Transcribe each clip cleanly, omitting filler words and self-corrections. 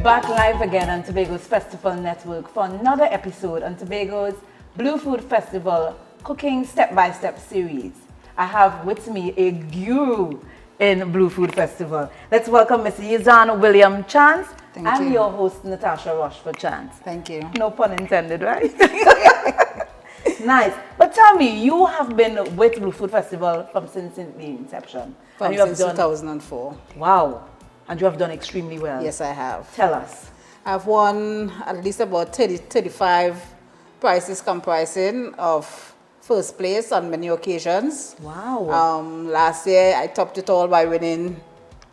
back live again on Tobago's Festival Network for another episode on Tobago's Blue Food Festival Cooking Step-by-Step series. I have with me a guru in Blue Food Festival. Let's welcome Miss Yzanne Williams-Chance. I'm your host, Natasha Rochford-Chance. Thank you. No pun intended, right? Nice. But tell me, you have been with Blue Food Festival since the inception. Since 2004. Wow. And you have done extremely well. Yes, I have. Tell us. I've won at least about 35 prizes comprising of first place on many occasions. Wow. Last year, I topped it all by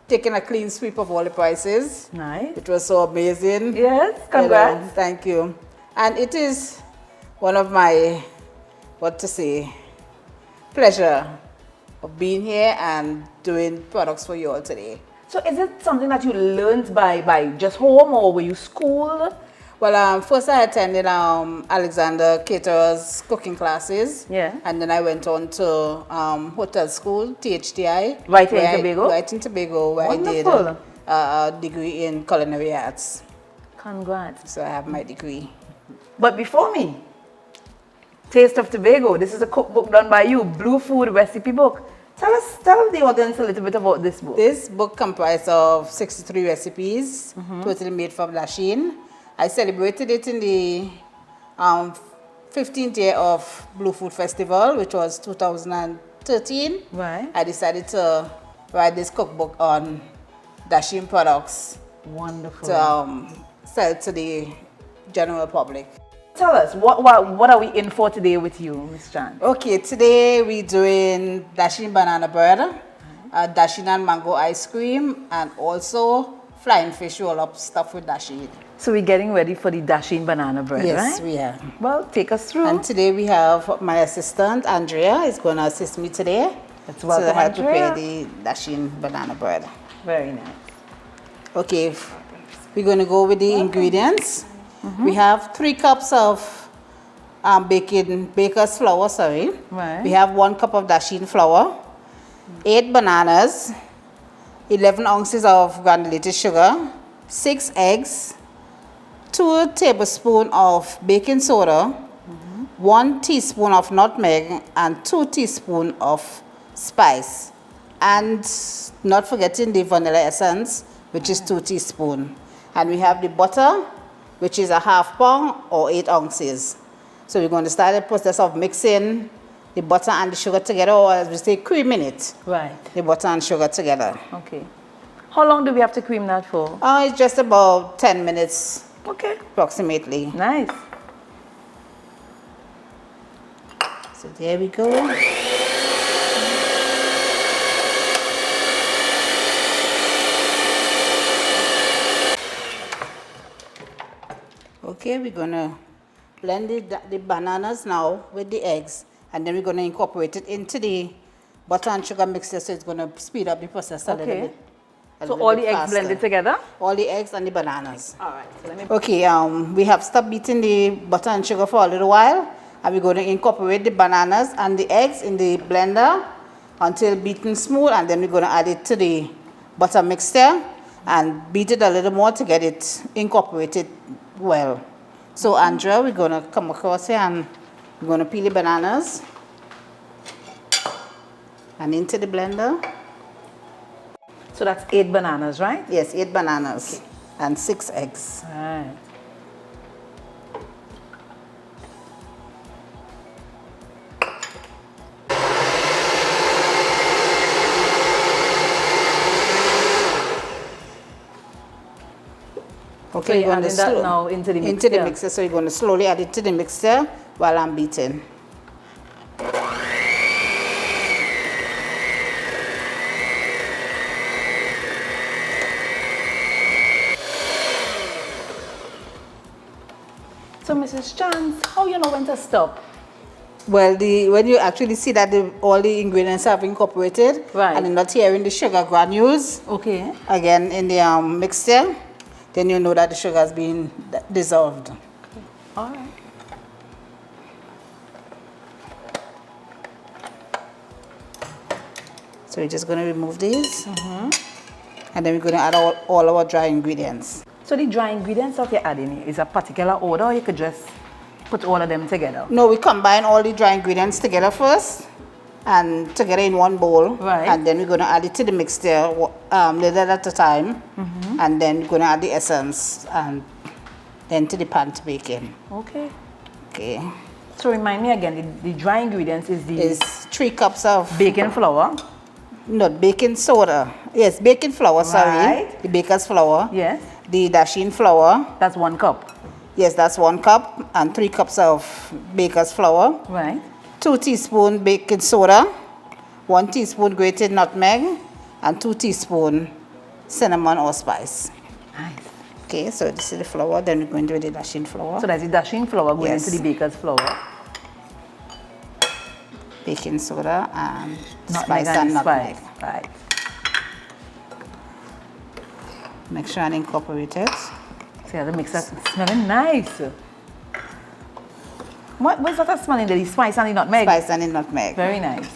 taking a clean sweep of all the prizes. Nice. It was so amazing. Yes, congrats. Thank you. And it is one of my, pleasure of being here and doing products for you all today. So is it something that you learned by just home, or were you schooled? Well, first I attended Alexander Caterer's cooking classes. Yeah. And then I went on to hotel school, THTI. Right here in Tobago? Right in Tobago, where Wonderful. I did a degree in culinary arts. Congrats. So I have my degree. But before me, Taste of Tobago. This is a cookbook done by you, Blue Food Recipe Book. Tell the audience a little bit about this book. This book comprises of 63 recipes, totally made from Dasheen. I celebrated it in the 15th year of Blue Food Festival, which was 2013. Right. I decided to write this cookbook on Dasheen products. Wonderful. To sell to the general public. Tell us, what are we in for today with you, Miss Chance? Okay, today we're doing Dasheen banana bread, Dasheen and mango ice cream, and also flying fish roll-up stuffed with Dasheen. So we're getting ready for the Dasheen banana bread, right? Yes, we are. Well, take us through. And today we have my assistant, Andrea, is going to assist me today. Let's welcome to help Andrea. prepare the Dasheen banana bread. Very nice. Okay, we're going to go with the ingredients. We have 3 cups of baker's flour, Right. We have 1 cup of Dasheen flour, 8 bananas, 11 ounces of granulated sugar, 6 eggs, 2 tablespoons of baking soda, 1 teaspoon of nutmeg, and 2 teaspoons of spice. And not forgetting the vanilla essence, which is 2 teaspoons. And we have the butter, which is a ½ pound or 8 ounces. So we're going to start the process of mixing the butter and the sugar together, or as we say, creaming it. Right. The butter and sugar together. Okay. How long do we have to cream that for? It's just about 10 minutes, Okay. approximately. Nice. So there we go. Okay, we're going to blend the bananas now with the eggs, and then we're going to incorporate it into the butter and sugar mixture, so it's going to speed up the process a little bit. So all the eggs blended together? All the eggs and the bananas. All right. So let me... Okay, we have stopped beating the butter and sugar for a little while, and we're going to incorporate the bananas and the eggs in the blender until beaten smooth, and then we're going to add it to the butter mixture and beat it a little more to get it incorporated well. So Andrea, we're going to come across here and we're going to peel the bananas and into the blender. So that's 8 bananas, right? Yes, 8 bananas and 6 eggs. All right. Okay, So you're going to adding that now into the mixture? Into the mixer, so you're going to slowly add it to the mixer while I'm beating. So Mrs. Chance, how you know when to stop? Well, when you actually see that all the ingredients have incorporated, Right. and you're not hearing the sugar granules Okay. again in the mixture, then you know that the sugar has been dissolved. All right. So we're just going to remove these. And then we're going to add all our dry ingredients. So the dry ingredients that you're adding is a particular order, or you could just put all of them together? No, we combine all the dry ingredients together first and together in one bowl. Right. And then we're going to add it to the mixture little at a time. And then we're going to add the essence and then to the pan to bake in. Okay. Okay. So remind me again, the dry ingredients is the Is 3 cups of baking flour. not baking soda. Yes, baking flour, sorry. Right. The baker's flour. Yes. The Dasheen flour. That's 1 cup. Yes, that's 1 cup and 3 cups of baker's flour. Right. 2 teaspoons baking soda, 1 teaspoon grated nutmeg, and 2 teaspoons cinnamon or spice. Nice. Okay, so this is the flour. Then we're going to do the Dasheen flour. So that's the Dasheen flour going Yes. into the baker's flour. Baking soda and Nutmeg spice and nutmeg. spice. Right. Make sure and incorporate it. So yeah, the mixer is smelling nice. What's that smelling there? The spice and the nutmeg? Spice and the nutmeg. Very nice.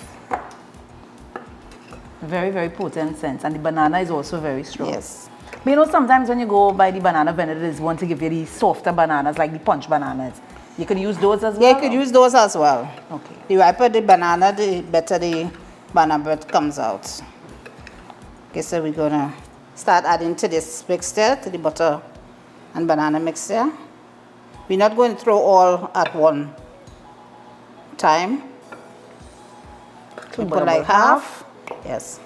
Very, very potent scent. And the banana is also very strong. Yes. But you know, sometimes when you go buy the banana vendor, they want to give you the softer bananas, like the punch bananas. You could use those as well? Yeah, you could use those as well. Okay. The riper the banana, the better the banana bread comes out. Okay, so we're going to start adding to this mixture, to the butter and banana mixture. We're not going to throw all at one time. So We put like half. Yes.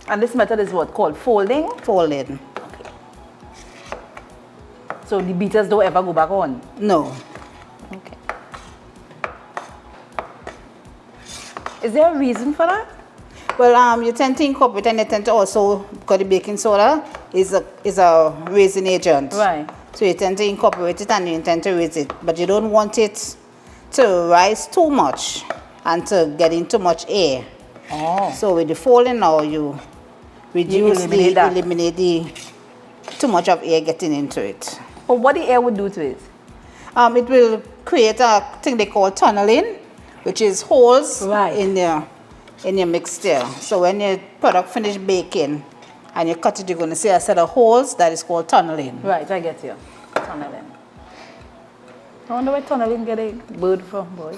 And this method is what called folding? Folding. So the beaters don't ever go back on? No. Okay. Is there a reason for that? Well, you tend to incorporate and you tend to also, because the baking soda is a raising agent. Right. So you tend to incorporate it and you intend to raise it. But you don't want it to rise too much and to get in too much air. Oh. So with the folding now, you eliminate the too much of air getting into it. But what the air would do to it? It will create a thing they call tunneling, which is holes Right. in your mixture. So when your product finish baking and you cut it, you're going to see a set of holes that is called tunneling. Right, I get you. Tunneling. I wonder where tunneling get a bird from, boy.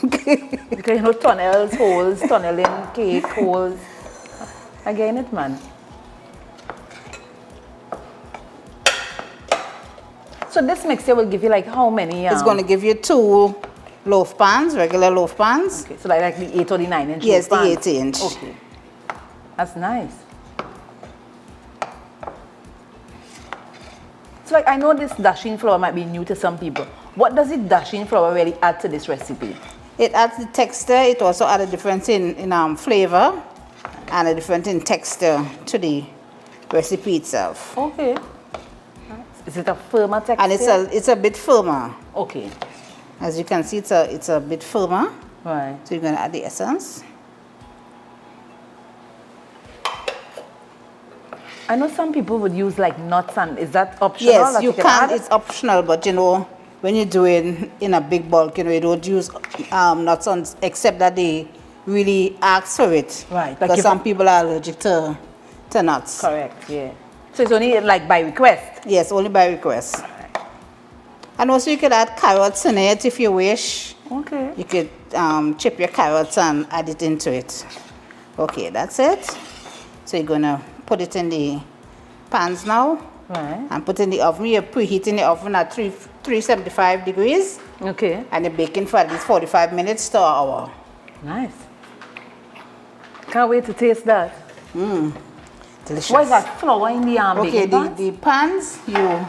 Because you know tunnels, holes, tunneling, cake, holes. Again it, man. So this mixture will give you like how many? It's going to give you 2 loaf pans, regular loaf pans. Okay, so like the 8 or the 9 inch? Yes, the pan. 8 inch. Okay. That's nice. So like I know this Dasheen flour might be new to some people. What does the Dasheen flour really add to this recipe? It adds the texture. It also adds a difference in flavor and a difference in texture to the recipe itself. Okay. Is it a firmer texture? And it's a bit firmer. Okay. As you can see, it's a bit firmer. Right. So you're going to add the essence. I know some people would use like nuts, and is that optional? Yes, that you can. add? It's optional, but you know, when you're doing in a big bulk, you know, you don't use nuts on, except that they really ask for it. Right. Like Because some people are allergic to nuts. Correct, yeah. So it's only like by request? Yes, only by request. And also you could add carrots in it if you wish. Okay. You could chip your carrots and add it into it. Okay, that's it. So you're going to put it in the pans now. Right. And put in the oven. You're preheating the oven at 375 degrees. Okay. And you're baking for at least 45 minutes to an hour. Nice. Can't wait to taste that. Delicious. What is that? Flour in the Okay, baking pan? the pans you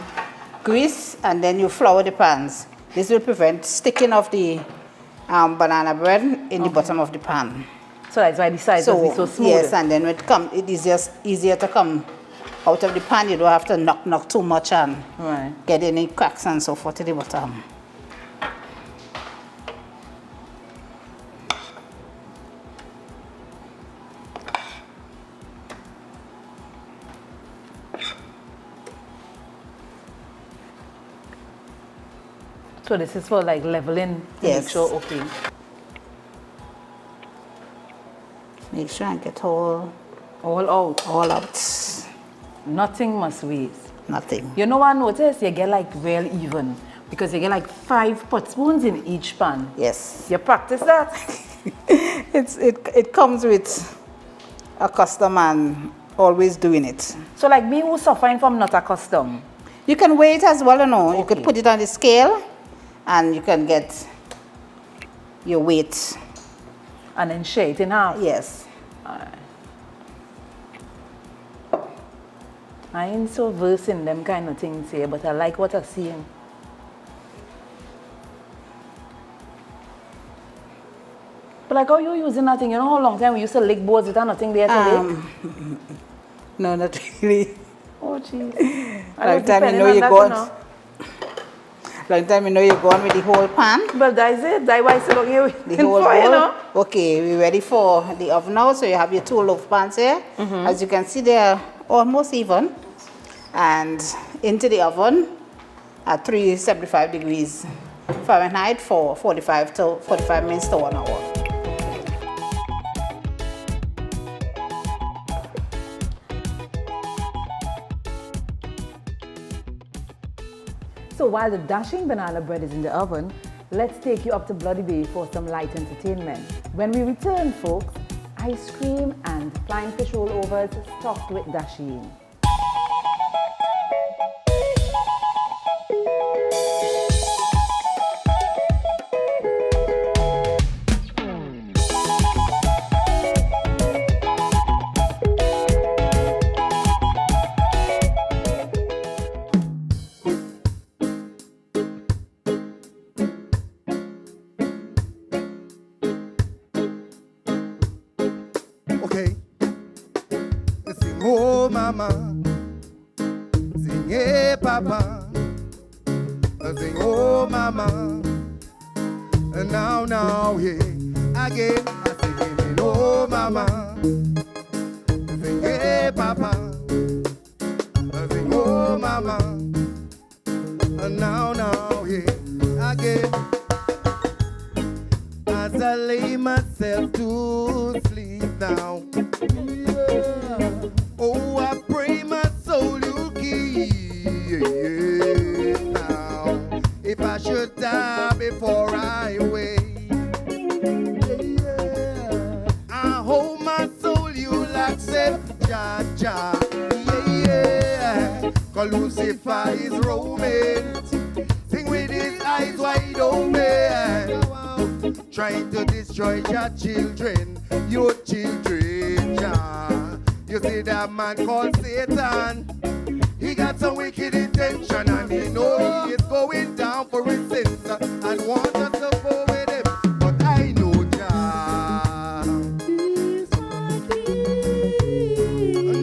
grease and then you flour the pans. This will prevent sticking of the banana bread in the bottom of the pan. So that's why the sides will be so smooth. Yes, and then it is just easier to come out of the pan. You don't have to knock too much and Right. get any cracks and so forth to the bottom. So this is for like leveling to Yes. make sure, okay. Make sure and get all All out. out. Nothing must waste. Nothing. You know what I noticed? You get like real even because you get like 5 pot spoons in each pan. Yes. You practice that? It comes with a custom and always doing it. So like me who's suffering from not accustomed. You can weigh it as well, you know. You Okay. could put it on the scale and you can get your weight. And then share it in half. Yes. I ain't so versed in them kind of things here, but I like what I'm seeing. But like how you using that thing? You know how long time we used to lick boards with nothing there to lick? No, not really. Oh jeez. Long time you know you're gone. Long time you know you're gone with the whole pan. But that's it. That's why I still here. The whole bowl. You know? Okay, we're ready for the oven now. So you have your 2 loaf pans here. As you can see, they're almost even. And into the oven at 375 degrees Fahrenheit for 45 minutes to 1 hour. So while the Dasheen banana bread is in the oven, let's take you up to Bloody Bay for some light entertainment. When we return, folks, ice cream and flying fish rollovers stuffed with Dasheen. Okay. Sing oh mama, sing hey papa, sing oh mama, and now hey again I sing oh mama, sing hey papa, sing oh mama, and now hey again. As I lay myself to sleep now. Oh, I pray my soul you'll keep now. If I should die before I wake, I hope my soul you'll accept, Jah Jah. Yeah. 'Cause Lucifer is roaming, sing with his eyes wide open, trying to destroy your children, Jah. You see that man called Satan, he got some wicked intention and he know he is going down for his sins and want us to go with him. But I know Jah.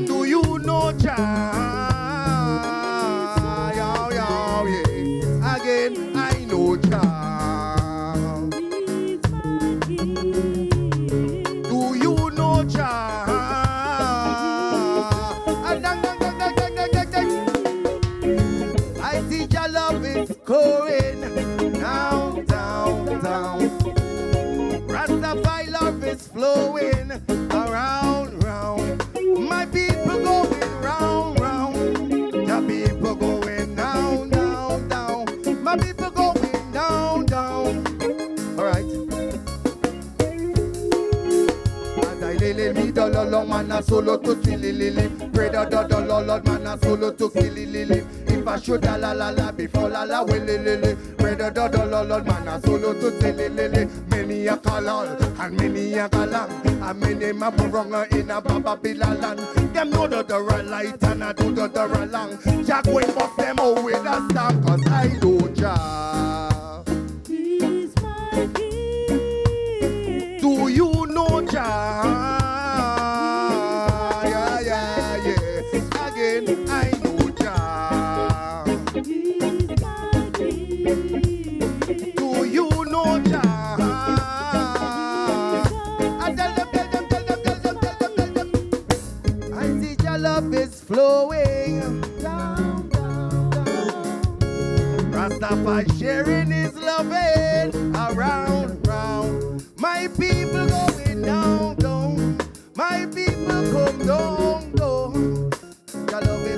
Do you know Jah? Yeah. Again, I know Jah. Do you know Jah? I see your love is going down, down, down. Rastafari love is flowing around, round. My people going round, round. The people going down, down, down. My people going down, down. All right. And I lily me dollar man a solo to lily. Pray the Lord man a solo to lily. If I should la la la before la la will lily. Pray the Lord man a solo to lily. Many a call and many a galang and many ma burunga in a Babylon land. Them know the right and I do the wrong. Jack wait for them all with a stamp 'cause I know Jah. He's my king. Do you know Jah? Yeah, yeah, yeah. Again, I know Jah. He's my king. Do you know Jah? I tell them. I see your love is flowing down, down, down. Rastafari sharing his loving around, round. My people going down, down. My people come down, down. Your love is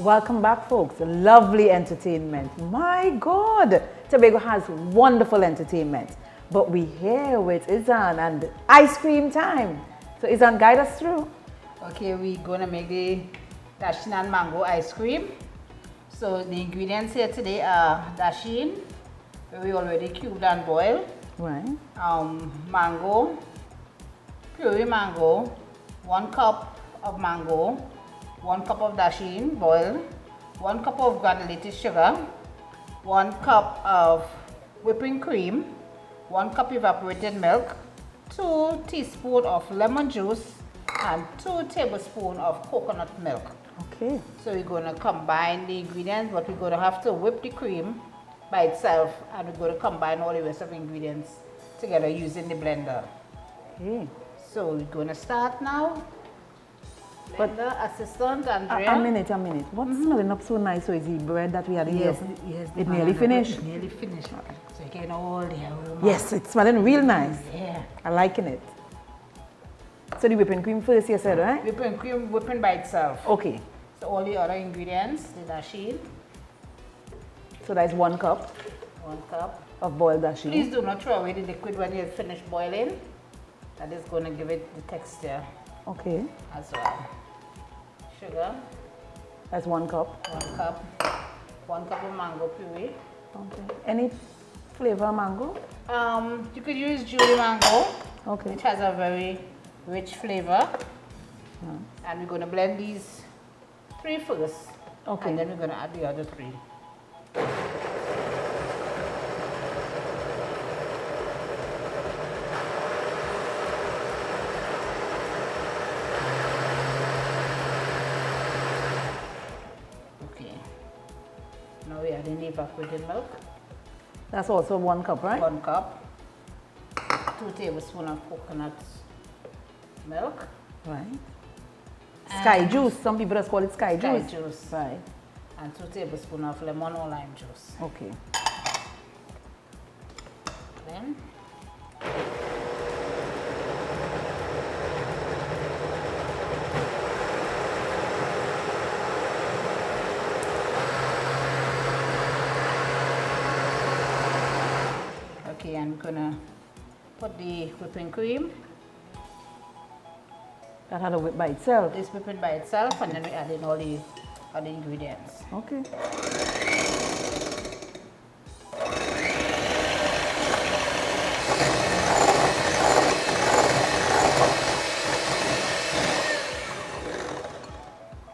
Welcome back, folks. Lovely entertainment. My God, Tobago has wonderful entertainment. But we here with Yzanne and ice cream time. So Yzanne, guide us through. Okay, we're gonna make the Dasheen and mango ice cream. So the ingredients here today are Dasheen, we already cubed and boiled. Right. Mango, puree mango, 1 cup of mango, 1 cup of Dasheen boiled, 1 cup of granulated sugar, 1 cup of whipping cream, 1 cup evaporated milk, 2 teaspoons of lemon juice, and 2 tablespoons of coconut milk. Okay. So we're going to combine the ingredients, but we're going to have to whip the cream by itself, and we're going to combine all the rest of the ingredients together using the blender. Okay. So we're going to start now. But- Blender assistant Andrea. A minute. What's smelling up so nice? So is the bread that we had in Yes, here? yes. It nearly finished? It nearly finished. So you get all the aroma. Yes, it's smelling real nice. Yeah. I'm liking it. So the whipping cream first, you said, right? Whipping cream, whipping by itself. Okay. So all the other ingredients, the Dasheen, So that's 1 cup 1 cup. of boiled Dasheen. Please do not throw away the liquid when you finish boiling. That is going to give it the texture Okay. as well. Sugar, That's 1 cup. 1 cup. 1 cup of mango puree. Okay. Any flavor mango? You could use Julie mango, Okay. which has a very rich flavor. And we're going to blend these 3 first. Okay. And then we're going to add the other 3. Okay. Now we're adding the evaporated milk. That's also 1 cup, right? 1 cup. 2 tablespoons of coconut milk. Right. Sky juice. Some people just call it sky Sky juice. juice. Right. And 2 tablespoons of lemon or lime juice. Okay. Then okay, I'm gonna put the whipping cream, That had a whip by itself. this whipping by itself, and then we add in all the other ingredients. Okay.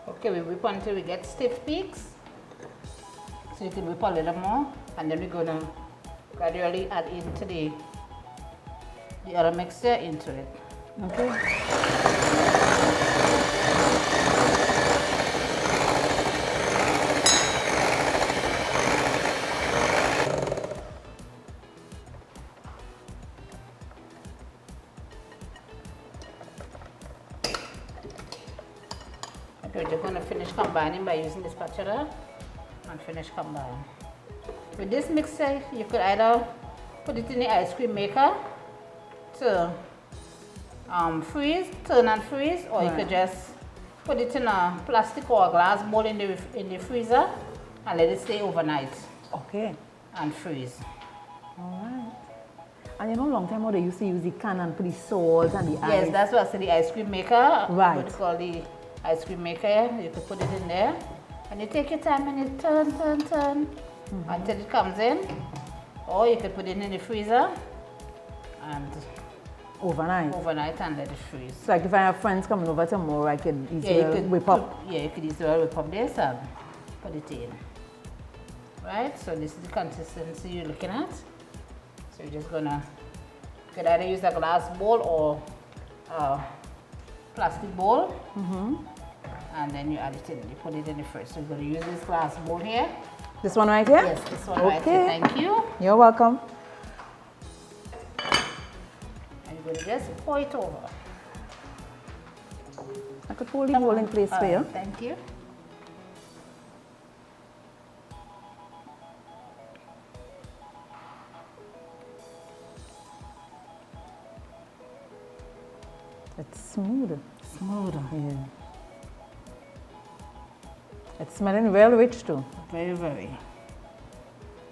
Okay, we whip until we get stiff peaks. So you can whip a little more, and then we're gonna gradually add into the other mixture into it. Okay. Okay, we're just gonna finish combining by using the spatula and finish combining. With this mixture, you could either put it in the ice cream maker to freeze, turn and freeze, or you could just put it in a plastic or a glass bowl in the freezer and let it stay overnight Okay. and freeze. All right. And you know, long time ago they used to use the can and put the salt and the ice. Yes, that's what's in the ice cream maker. Right. What it's called the ice cream maker. You could put it in there, and you take your time and you turn until it comes in. Or you could put it in the freezer and Overnight. overnight and let it freeze. So like if I have friends coming over tomorrow, I can Yeah, easily whip up. Yeah, you could easily whip up this and put it in. Right. So this is the consistency you're looking at. So you're just gonna, you could either use a glass bowl or a plastic bowl, and then you add it in. You put it in the fridge. So you're gonna use this glass bowl here. This one right here? Yes, this one right here. Okay. Thank you. You're welcome. And you're gonna just pour it over. I could hold the bowl in place for you. Thank you. It's smooth. Smooth. Yeah. It's smelling real rich too. Very, very.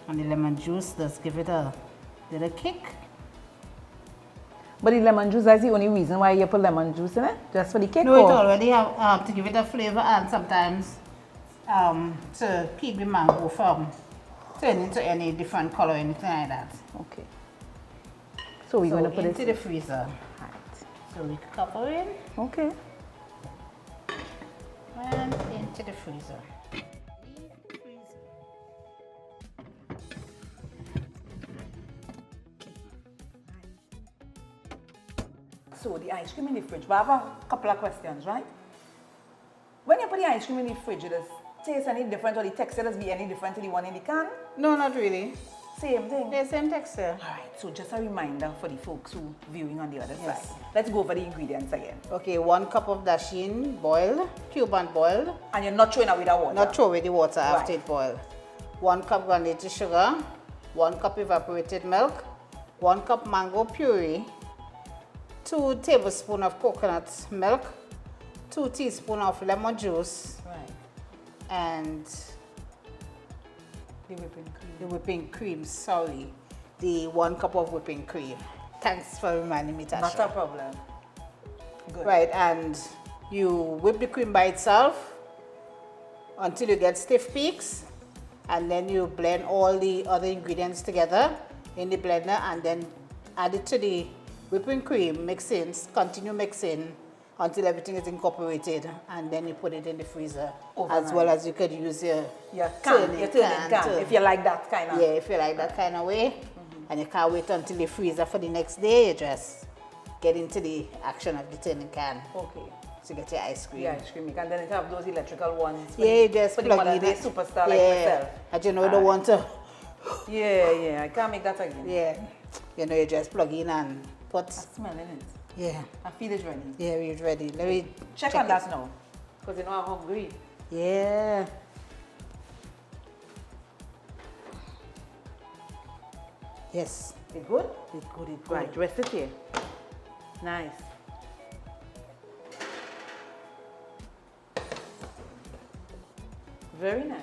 And the lemon juice does give it a little kick. But the lemon juice, that's the only reason why you put lemon juice in it? Just for the kick? No, it or? already have to give it a flavor and sometimes to keep the mango from turning into any different color or anything like that. Okay. So we're So going to put into it the freezer. Right. So we cover it Okay. and into the freezer. So the ice cream in the fridge. But I have a couple of questions, right? When you put the ice cream in the fridge, does it taste any different or the texture does be any different to the one in the can? No, not really. Same thing. They're same texture. Alright, so just a reminder for the folks who viewing on the other Yes. side. Let's go over the ingredients again. Okay, 1 cup of dasheen boiled, cube and boiled. And you're not throwing away the water? Not throw away the water after Right. it boiled. 1 cup granulated sugar, 1 cup evaporated milk, 1 cup mango puree, 2 tablespoons of coconut milk, 2 teaspoons of lemon juice, Right. and The whipping cream. the whipping cream, sorry, the 1 cup of whipping cream. Thanks for reminding me, Tasha. Not a problem. Good. Right, and you whip the cream by itself until you get stiff peaks, and then you blend all the other ingredients together in the blender and then add it to the whipping cream, mixing, continue mixing until everything is incorporated, and then you put it in the freezer. As well as you could use your turning can, to- if you like that kind of. yeah, if you like that kind of way, and you can't wait until the freezer for the next day, you just get into the action of the turning can Okay. to get your ice cream. The ice cream. And then it have those electrical ones. For Yeah, the, you just for the plug modern in day it. superstar like Yeah, myself. and you know you don't want to. Yeah, I can't make that again. Yeah, you know you just plug in and put. I'm smelling it. Yeah, I feel it's ready. yeah, we're ready. Let me Check on it. that now. Because you know I'm hungry. Yeah. Yes, It good? it's good. It's good. Right, rest it here. Nice. Very nice.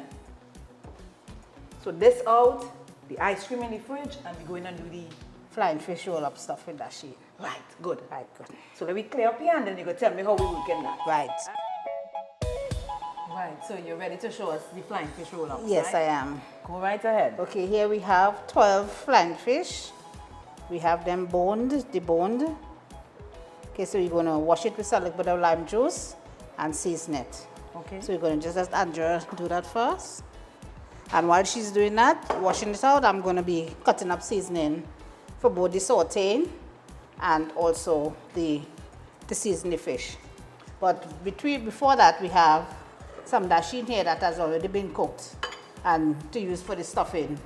So this out, the ice cream in the fridge, and we're going to do the... Flying fish roll up stuff with Dasheen. Right, good. Right, good. So let me clear up here and then you go tell me how we work in that. Right. Right, so you're ready to show us the flying fish roll up, Yes, right? I am. Go right ahead. Okay, here we have 12 flying fish. We have them deboned. Okay, so you're going to wash it with a little bit of lime juice and season it. Okay. So you're going to just let Andrea do that first. And while she's doing that, washing it out, I'm going to be cutting up seasoning for both the sauteing and also the season the fish. But before that, we have some dasheen here that has already been cooked and to use for the stuffing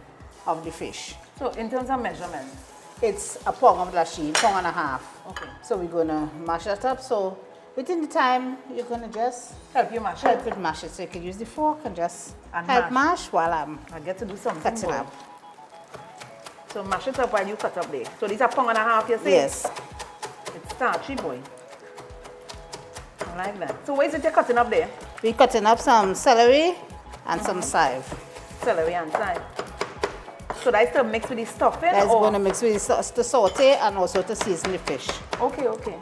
of the fish. So in terms of measurements, It's a pound of dasheen, pound and a half. okay. So we're going to mash that up. So within the time, you're going to just Help you mash help it. with mash it. So you can use the fork and just And help mash. mash while I'm I get to do something. cutting boy. up. So mash it up while you cut up there. So these are pound and a half, you say? Yes. It's starchy, boy. I like that. So what is it you're cutting up there? We're cutting up some celery and some chive. Celery and thyme. So that's to mix with the stuffing? That's or? going to mix with the saute and also to season the fish. Okay, okay.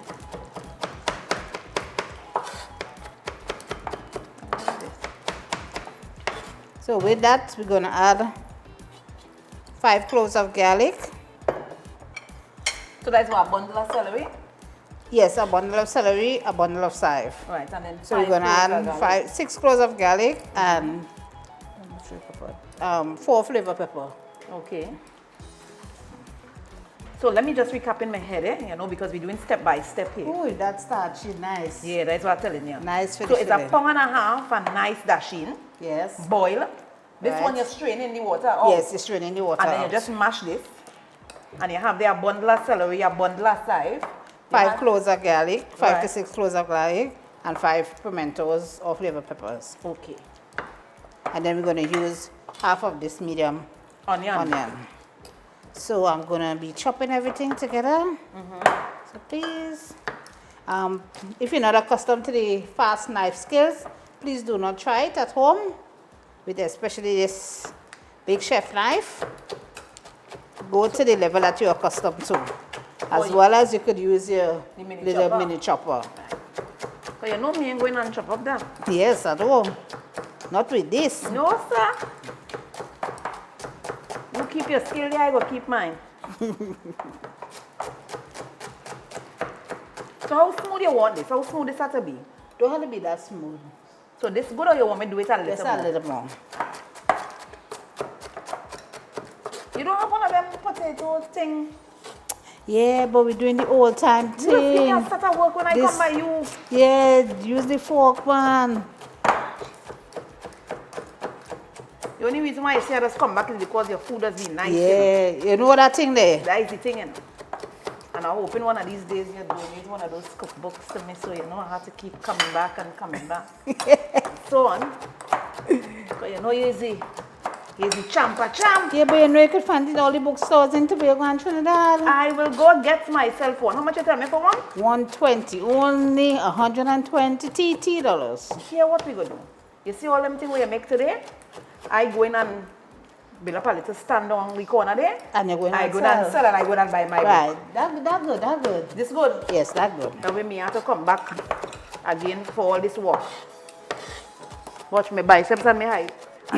So with that, we're going to add 5 cloves of garlic. So that's what, a bundle of celery? Yes, a bundle of celery, a bundle of chive. Right, and then So we're going to add 6 cloves of garlic and 4 flavor pepper. Okay. So let me just recap in my head, you know, because we're doing step by step here. Ooh, that starchy, nice. Yeah, that's what I'm telling you. Nice So finish it's a filling. pound and a half and nice dasheen. Yes. Boil. This Right. one you strain in the water out. Yes, it's straining the water And then you out. just mash this. And you have there a bundle of celery, a bundle of chive. You 5 have- cloves of garlic, 5 to Right. 6 cloves of garlic, and 5 pimentos or flavor peppers. Okay. And then we're going to use half of this medium Onion. onion. So I'm going to be chopping everything together. So please, if you're not accustomed to the fast knife skills, please do not try it at home with especially this big chef knife. Go to the level that you're accustomed to. As well as you could use your little mini chopper. So you know me ain't going and chop up that. Yes, at home. Not with this. No, sir. You keep your skill there, I go keep mine. So how smooth you want this? How smooth this has to be? Don't have to be that smooth. So this good or you want me to do it a little Just more? a little more. You don't have one of them potato thing? Yeah, but we're doing the old time You just give me thing. a start of work when I This- come by you. Yeah, use the fork, man. The only reason why I say I just come back is because your food has been nice. You know? Yeah, you know that thing there? That is the thing, you know. And I'm hoping one of these days you donate one of those cookbooks to me so you know I have to keep coming back and coming back. So on. Because you know you're the champ. Yeah, but you know you could find it in all the bookstores in Tobago and Trinidad. I will go get myself one. How much you tell me for one? 120, only 120 TT dollars. Here what we gonna do? You see all them things we make today? I go in and build up a little stand on the corner there. And you're going I to go down and sell and I go down and buy my book. Right, that good. This good? Yes, that good. That way me have to come back again for all this wash. Watch my biceps and my height.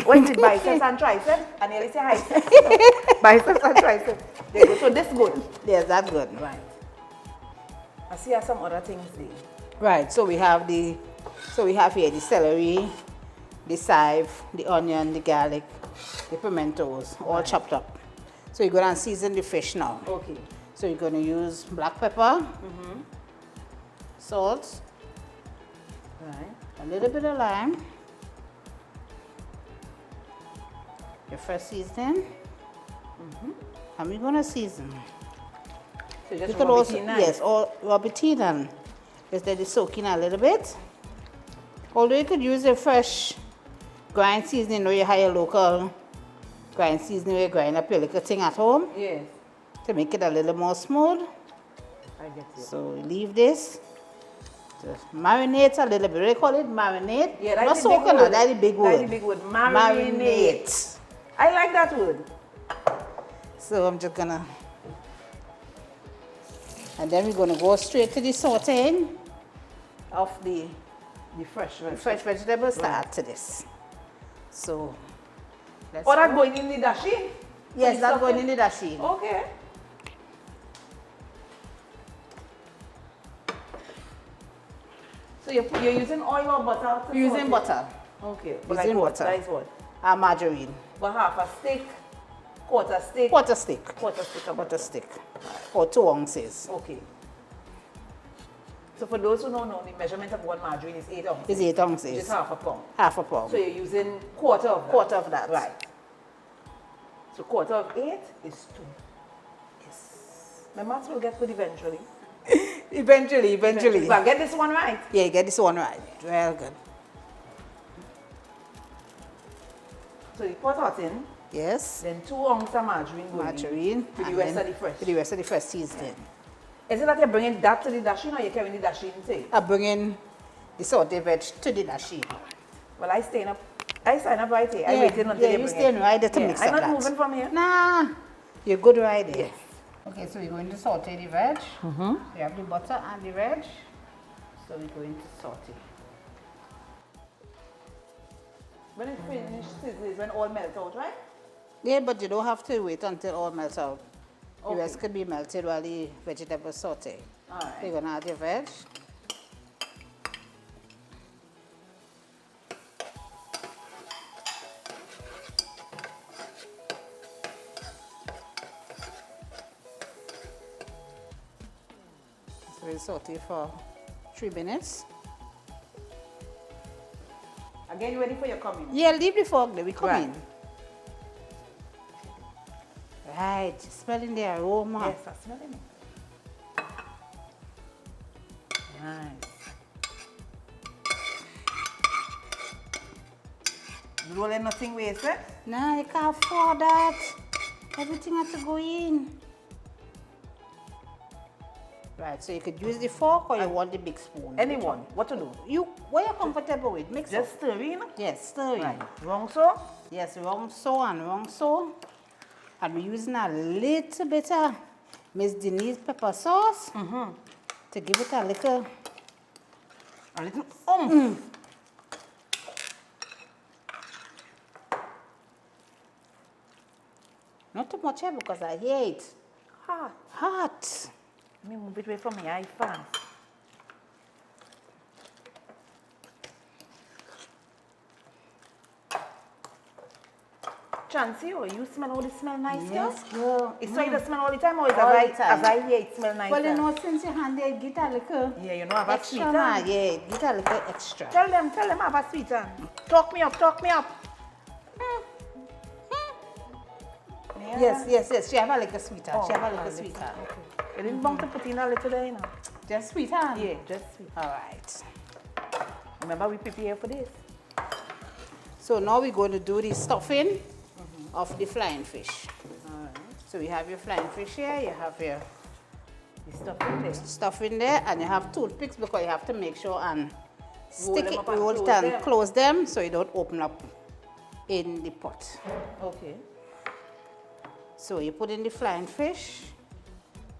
When is it biceps and triceps? I nearly say height. Biceps and triceps. There you go. So this good. Yes, that good. Right. I see some other things there. Right, so we have here the celery, the chive, the onion, the garlic, the pimentos, all chopped up. So you're going to season the fish now. Okay. So you're going to use black pepper, salt, Right. a little bit of lime, your fresh seasoning, and we're going to season. So You just could rub also, it in nice. yes, or rub it in and just let it soak in a little bit. Although you could use a fresh grind seasoning or you have your local grind seasoning where you grind up your little thing at home Yes. to make it a little more smooth. I get you. So leave this. Just marinate a little bit. They call it marinate. Yeah, Not that's the big soaking, word. that's the big word. That's the big word. Marinate. I like that word. So I'm just gonna, and then we're gonna go straight to the sauteing of the fresh vegetables. fresh vegetables to add to this. So let's Or that go. going in the Dasheen? Yes, that's going in the Dasheen. Okay. So you're using oil or butter? to Using saute? butter, Okay. But Using like what? butter. That is what? margarine, But half a stick, quarter stick, quarter stick, quarter stick of quarter butter. stick, or 2 ounces. Okay. So for those who don't know, the measurement of one margarine is 8 ounces. It's 8 Which is ounces, half a pound. half a pound. So you're using quarter of that. Quarter of that. Right. So quarter of 8 is 2. Yes. My maths will get good eventually. Eventually. But get this one right. Yeah, you get this one right. Well good. So you put hot in, Yes. then 2 ounces of margarine going Margarine. in with the and rest then of the fresh. with the rest of the fresh seasoning. Is it that you're bringing that to the Dasheen or you're carrying the Dasheen too? I bring in the sauté veg to the Dasheen. Well, I sign up right here. I waiting until you bring staying it. right there to Yeah, mix I'm up not that. moving from here. Nah, you're good right there. Okay, so we're going to saute the veg. We have the butter and the veg. So we're going to saute. When it finishes, is when all melts out, right? Yeah, but you don't have to wait until all melts out. The Okay. rest could be melted while the vegetables saute. All right. You're gonna add your veg. So we'll saute for 3 minutes. Again, you ready for your coming? Yeah, leave the fork there, we come Right. in. Right, smelling the aroma. Yes, I'm smelling it. Nice. Rolling nothing wasted. Nah, you can't afford that. Everything has to go in. Right, so you could use the fork or you want the big spoon. Anyone, what to do? What you're comfortable with, mix Just up. stir in. Yes, stir in. Right. Wrong so? Yes, wrong so and wrong so. And we're using a little bit of Miss Denise pepper sauce to give it a little Not too much because I hate Hot. hot. Let me move it away from me eye fast. Chancy, oh, you smell all this smell nice, Yes, girl? girl. It's so you smell all the time or is All as the time. I hear it smell nice? Well, you know, since your hand there, get a little Yeah, you know I have a extra. sweet Ma. hand. Yeah, get a little extra. Tell them I have a sweet hand. Talk me up, talk me up. Yeah. Yes. She have a little sweetheart. She have a little little. sweetheart. You didn't want to put in a little there, you know. Just sweetheart? Yeah, just sweet. All right. Remember we prepare for this. So now we're going to do the stuffing of the flying fish. Alright. So we have your flying fish here, you have your The stuff in there. stuff in there, and you have toothpicks because you have to make sure and stick them it, up and roll it close and them. close them so you don't open up in the pot. Okay. So you put in the flying fish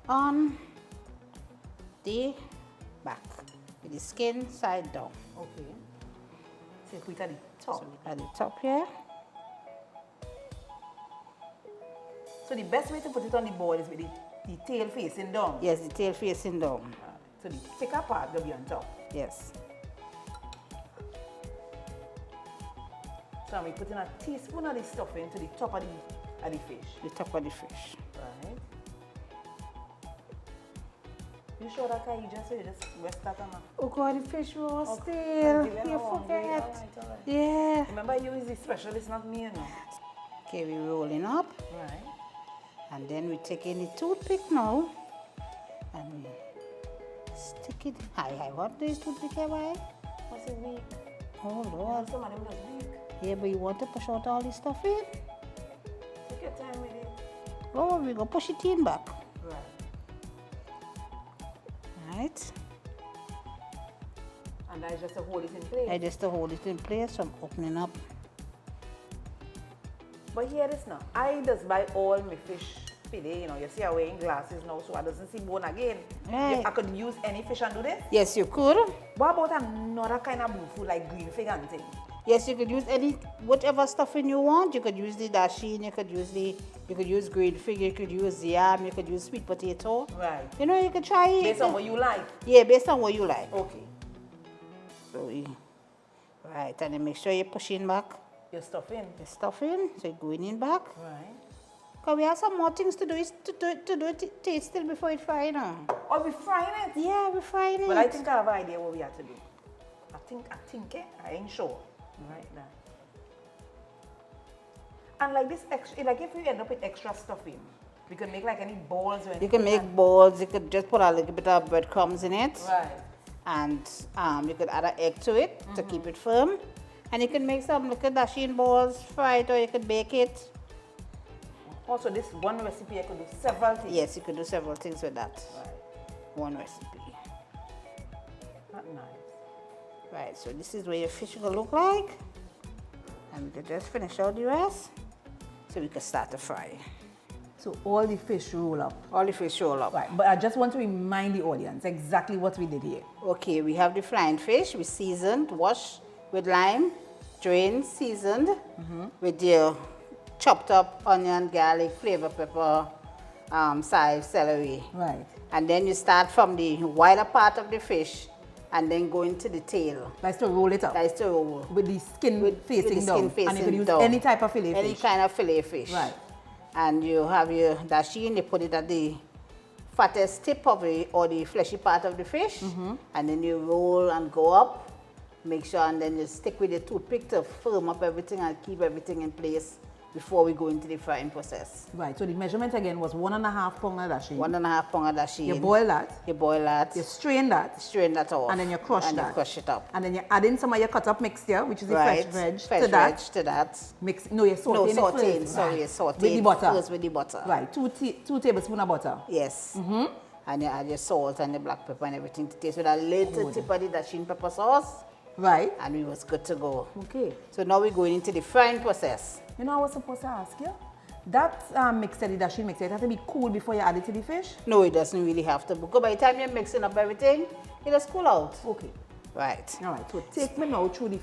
on the back with the skin side down. Okay. So put it at the top. So at the top here. So the best way to put it on the board is with the tail facing down. Yes, the tail facing down. So the thicker part will be on top. Yes. So we put in a teaspoon of the stuffing to the top of the fish. The top of the fish. Right. You sure that you just rest that on? Oh God, the fish raw Okay. still. Give it You a warm forget. way. Alright. Yeah. Remember you is the specialist, not me, you know. Okay, we're rolling up. Right. And then we take in the toothpick now. And we stick it. Hi, what is toothpick here, why? What's it weak? Oh Lord. Some of them just weak. Yeah, but you want to push out all this stuff in? Take your time with it. Oh, we're going to push it in back. Right. Right. And that is just to hold it in place. I just to hold it in place, so I'm opening up. But hear this now. I just buy all my fish fillet, you know. You see I'm wearing glasses now, so I doesn't see bone again. Right. I could use any fish and do this. Yes, you could. What about another kind of blue food like green fig and thing? Yes, you could use any whatever stuffing you want. You could use the dasheen, you could use green fig, you could use yam, you could use sweet potato. Right. You know, you could try it. Based on what you like. Yeah, based on what you like. Okay. So right, and then make sure you're pushing back Your stuffing. the stuffing, so you're going in back. Right. Because we have some more things to do, it taste still before it fry now. Or we frying it. Yeah, we're frying it. Well, I think I have an idea what we have to do. I think I ain't sure. Right now. And like this extra, like if we end up with extra stuffing, we can make like any balls or anything. You can make balls, you could just put a little bit of breadcrumbs in it. Right. And you could add an egg to it to keep it firm. And you can make some little dasheen balls, fry it, or you could bake it. Also, this one recipe I could do several things. Yes, you could do several things with that. Right. One recipe. Not nice. Right, so this is what your fish will look like. And we could just finish out the rest. So we can start to fry. So all the fish roll up. All the fish roll up. Right, but I just want to remind the audience exactly what we did here. Okay, we have the flying fish. We seasoned, washed with lime, drained, seasoned with your chopped up onion, garlic, flavor pepper, chive, celery. Right. And then you start from the wider part of the fish and then go into the tail. That's to roll it up. That is to roll. With the skin facing with the down. skin And you could facing use down. any type of fillet Any fish. kind of fillet fish. Right. And you have your dasheen, you put it at the fattest tip of it or the fleshy part of the fish. And then you roll and go up. Make sure, and then you stick with the toothpick to firm up everything and keep everything in place before we go into the frying process. Right, so the measurement again was 1.5 pound of dasheen. 1.5 pound of dasheen. You boil that, You boil that. you strain that, strain that off. and then you crush and that. you crush it up. And then you add in some of your cut up mixture, which is the Right. fresh veg, Fresh to that. veg to that. Mix, no, you're sauteing No, it sauteing. first. Sorry, Right. you're sauteing With the butter. first with the butter. Right, 2 tablespoons of butter. Yes. And you add your salt and the black pepper and everything to taste with a little tip of the Dasheen pepper sauce. Right. And we was good to go. Okay. So now we're going into the frying process. You know, I was supposed to ask you. That mixer, the Dasheen mixer, it has to be cool before you add it to the fish? No, it doesn't really have to, because by the time you're mixing up everything, it just cool out. Okay. Right. All right. So take me now through the,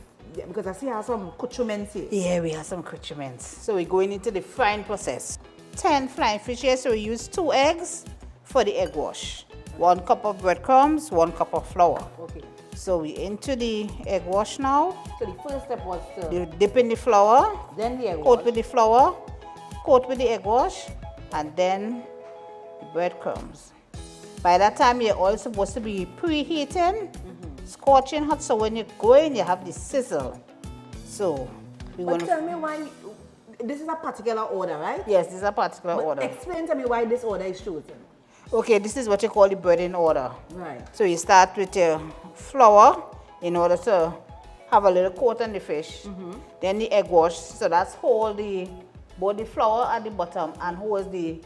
because I see I have some accoutrements here. Yeah, we have some accoutrements. So we're going into the frying process. 10 flying fish here, so we use 2 eggs for the egg wash. 1 cup of breadcrumbs, 1 cup of flour. Okay. So we into the egg wash now. So the first step was to, You dip in the flour, then the egg coat wash. with the flour, coat with the egg wash, and then the breadcrumbs. By that time, your oil is supposed to be preheating, scorching hot, so when you go in, you have the sizzle. So we're But going tell to... me why, this is a particular order, right? Yes, this is a particular But order. explain to me why this order is chosen. Okay, this is what you call the breading order. Right. So you start with your flour in order to have a little coat on the fish. Then the egg wash, so that's hold the both the flour at the bottom and holds the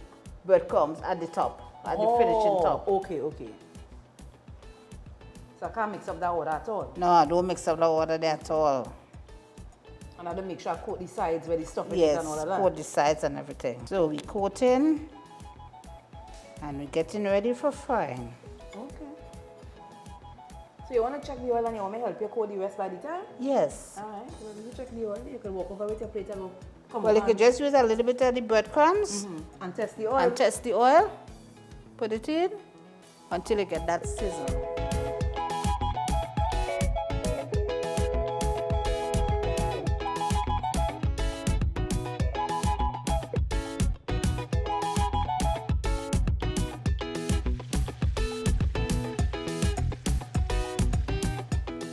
breadcrumbs at the top, at the finishing top. Okay, okay. So I can't mix up that order at all. No, I don't mix up the order there at all. And I have to make sure I coat the sides where the stuff is Yes, and all of that. coat the sides and everything. So we coating and we're getting ready for frying. Okay. So you want to check the oil and you want me to help you coat the rest by the time? Yes. All right. Well, you check the oil. You can walk over with your plate and go. Come Well, you on. could just use a little bit of the breadcrumbs And test the oil. and test the oil. Put it in until you get that sizzle.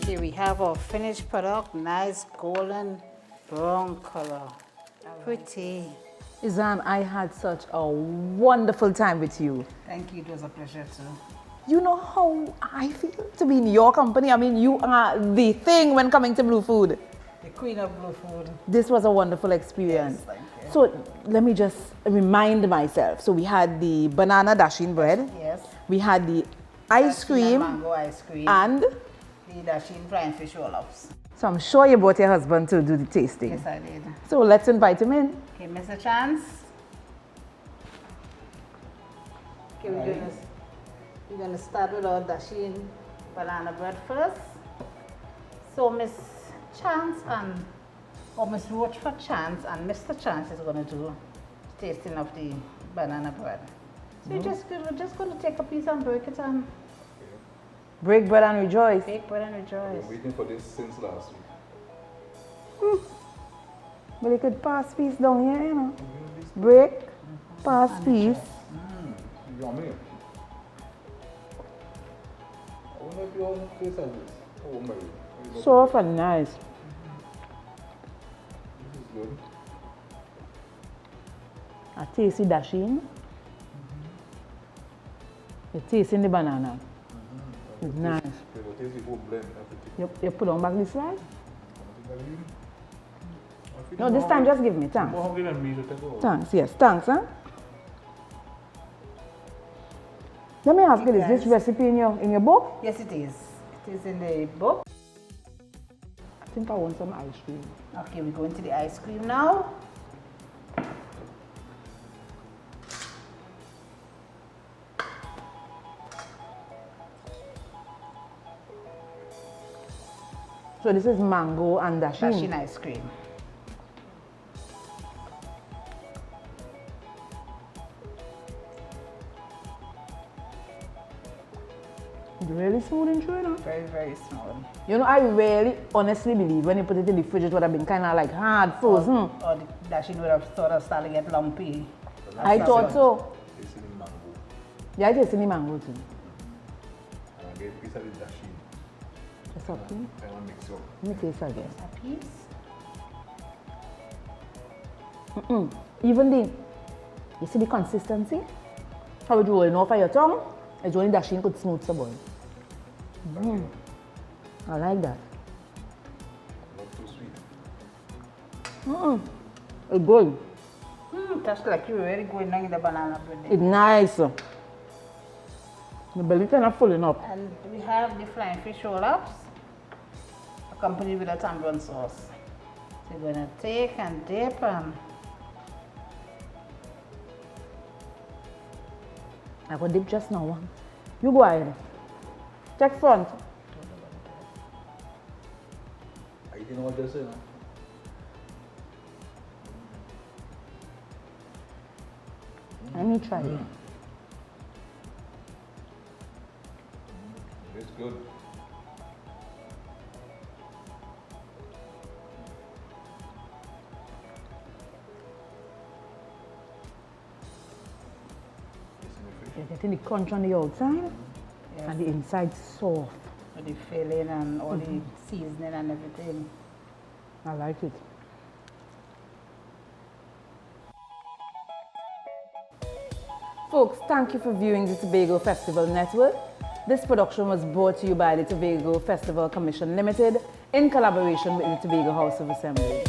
Here we have our finished product, nice golden brown color. Pretty. Yzanne, I had such a wonderful time with you. Thank you, it was a pleasure too. You know how I feel to be in your company. I mean, you are the thing when coming to Blue Food. The queen of blue food. This was a wonderful experience. Yes, thank you. So let me just remind myself. So we had the banana Dasheen bread. Yes. We had the ice Dasheen cream and mango ice cream. and The Dasheen frying fish roll-ups. so I'm sure you brought your husband to do the tasting. Yes, I did. So let's invite him in. Okay, Mr. Chance. Okay, we're gonna start with our Dasheen banana bread first. So Miss Chance or Miss Rochford Chance and Mr. Chance is gonna do tasting of the banana bread. So we're just gonna take a piece and break it and Break bread and rejoice. bake bread and rejoice. Been waiting for this since last week. But you could pass piece down here, you know. Break, pass piece. Yummy. I wonder if you all taste like this. Oh my. Soft and nice. This is good. A tasty Dasheen. You tasting the banana. It's nice. Okay, we'll taste the whole blend. You put on back this side? I feel No, more this time hungry- just give me. Thanks. more hungry than me to take over. Thanks, yes. Thanks, huh? Let me ask you this. This recipe in your book? Yes, it is. It is in the book. I think I want some ice cream. Okay, we go into the ice cream now. So this is mango and Dasheen. Dasheen ice cream. It's really smooth and true, you know. Very, very small. You know, I really honestly believe when you put it in the fridge, it would have been kind of like hard frozen. Or the Dasheen would have sort of started to get lumpy. I thought so. Tasting the mango. Yeah, I taste the mango too. And I get a piece of the Dasheen. Just a piece. I want to mix it up. Let me taste again. A piece. Even the, you see the consistency? How it rolling off of your tongue? It's only Dasheen could smooth the boy. I like that. Not too sweet. It's good. That's like you're really going down in the banana bread. It's nice. The belly kind of filling up. And we have the flying fish roll-ups accompanied with a tamarind sauce. So you're gonna take and dip and I got dip just now. You go ahead. Check front. I didn't know what this is. Let me try it. It's good. You're getting the crunch on the outside yes, and the inside soft. with the filling and all the seasoning and everything. I like it. Folks, thank you for viewing the Tobago Festival Network. This production was brought to you by the Tobago Festival Commission Limited in collaboration with the Tobago House of Assembly.